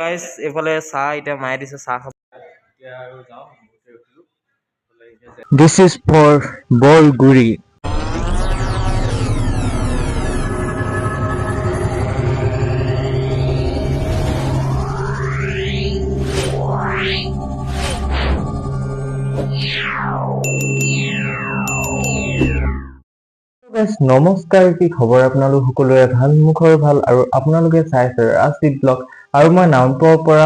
Guys এফালে চাহ এতিয়া মায়ে দিছে চাহ খাব এতিয়া আৰু যাওঁ This is for Bolguri. নমস্কাৰ, কি খবৰ আপোনালোক সকলোৰে? ভাল মুখৰ ভাল আৰু আপোনালোকে চাইছে ৰাজদীপ ব্লগ। আৰু মই নামটোৰ পৰা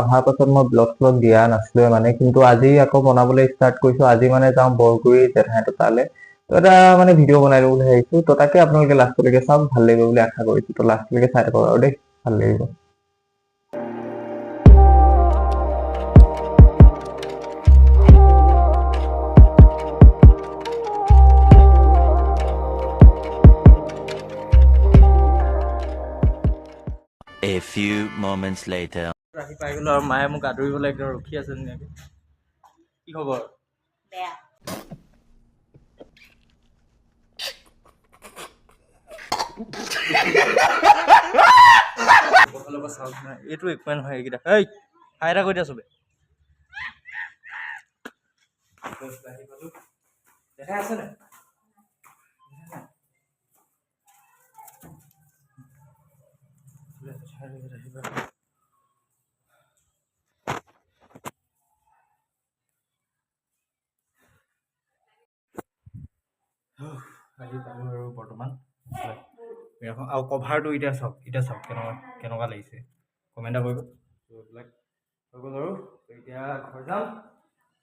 অহাৰ পাছত মই ব্লগ দিয়া নাছিলো কিন্তু আজি আকৌ বনাবলৈ ষ্টাৰ্ট কৰিছো। আজি যাওঁ বৰগুৰি জেঠাইহঁতৰ তালে। তো এটা ভিডিঅ' বনাই দিওঁ বুলি ভাবিছো। তো তাকে আপোনালোকে লাষ্টলৈকে চাওক, ভাল লাগিব বুলি আশা কৰিছো। তো লাষ্টলৈকে চাই থাকক আৰু দেই, ভাল লাগিব। A few moments later. ৰাখি পাই গ'লো আৰু মায়ে মোক আদৰিবলৈ একদম ৰখি আছে ধুনীয়াকে। কি খবৰ? বেয়া। এইটো একোৱে নহয়, এইকেইটা এই খাই এটা কৈ দিয়া চবে। দেখাই আছে নাই? আহি পালো আৰু বৰ্তমান আৰু কভাৰটো এতিয়া চাওক কেনেকুৱা লাগিছে, কমেণ্ট কৰিব। এইবিলাক হৈ গ'ল আৰু এতিয়া ঘৰ যাম,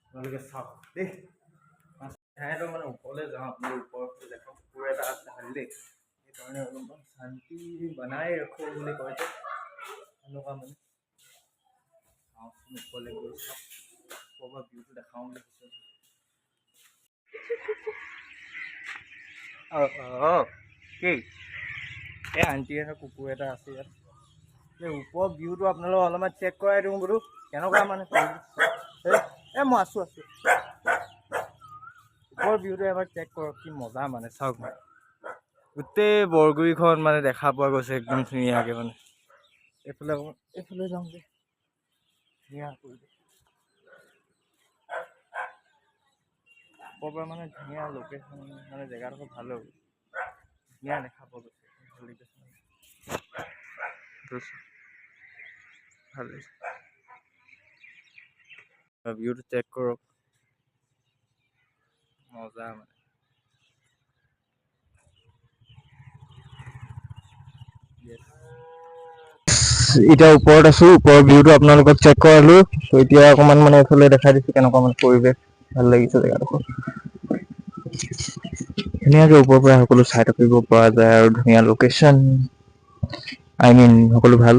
আপোনালোকে চাওক দেই। ওপৰলৈ যাওঁ, আপোনাৰ ওপৰত দেখাওক কুকুৰ এটা আছে খালি দেই, সেইকাৰণে অলপমান শান্তি বনাই ৰাখো বুলি কয় যে এনেকুৱা ওপৰলৈ গৈ চাওক, ওপৰৰ ভিউটো দেখাওঁ বুলি কৈছে। কি এই আণ্টি এটা কুকুৰ এটা আছে ইয়াত। এই ওপৰৰ ভিউটো আপোনালোকে অলপমান চেক কৰাই দিওঁ বোলো, কেনেকুৱা মই আছোঁ ওপৰৰ ভিউটো এবাৰ চেক কৰক, কি মজা চাওক গোটেই বৰগুৰিখন দেখা পোৱা গৈছে একদম ধুনীয়াকে। এইফালে যাওঁ যে ধুনীয়া পৰিৱেশ, ওপৰৰ পৰা ধুনীয়া লোকেশ্যন, জেগাডোখৰ ভাল হ'ব, ধুনীয়া দেখা পোৱা গৈছে, ভাল লাগিছে। ভিউটো চেক কৰক, মজা এতিয়া ওপৰত আছো, ওপৰৰ ভিউটো আপোনালোকক চেক কৰালো। তো এতিয়া অকমান এইফালে দেখাই দিছো কেনেকুৱা পৰিৱেশ, ভাল লাগিছে জেগাডোখৰ। ধুনীয়াকে ওপৰৰ পৰা সকলো চাই থাকিব পৰা যায় আৰু ধুনীয়া লোকেশ্যন, সকলো ভাল।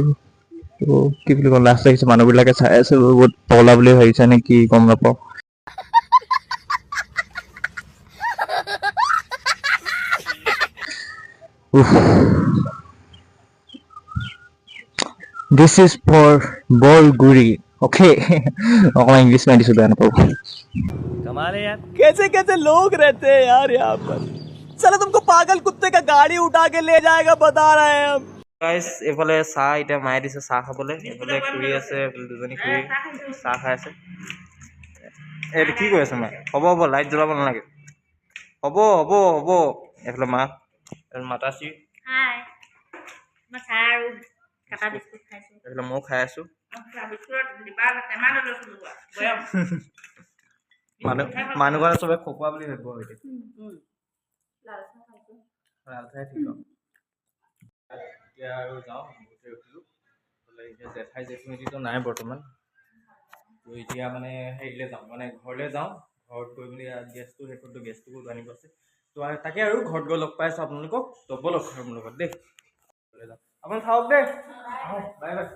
তো কি বুলি কম, লাষ্ট আহিছে, মানুহবিলাকে চাই আছে বহুত পগলা বুলি ভাবিছে নে কি গম নাপাওঁ। This is for Bolguri. Okay. অকমান ইংলিছ মাৰি দিছো, বেয়া নাপাব। कमाल है यार, कैसे कैसे लोग रहते हैं यार यहाँ पर। चलो तुमको पागल कुत्ते का गाड़ी उठा के ले जाएगा, बता रहे हैं हम। গাইস এফালে চাহ এতিয়া মায়ে দিছে চাহ খাবলৈ। এফালে খুৰী আছে, এফালে দুজনী খুৰী চাহ খাই আছে। এইটো কি কৈ আছে মায়ে? হ'ব লাইট জ্বলাব নালাগে, হ'ব। এফালে মা মাতাশ্ৰী, হাই, মই চাহ আৰু কাটা বিস্কুট খাইছো। এফালে ময়ো খাই আছো। মানুহঘৰে চবে খকুৱা বুলি ভাবিব এতিয়া। লাল চাহ ঠিক এতিয়া আৰু যাওঁ, এতিয়া জেঠাই জেঠুমতিটো নাই বৰ্তমান। তো এতিয়া হেৰিলৈ যাওঁ, ঘৰলৈ যাওঁ। ঘৰত গৈ মেলি গেছটো শেষ কৰিতো, গেছটো আনিব আছে। তো তাকে আৰু ঘৰত গৈ লগ পাইছোঁ আপোনালোকক। ব'লক মোৰ লগত দেই, আপোনালোক থাকক দেই, বাই বাই।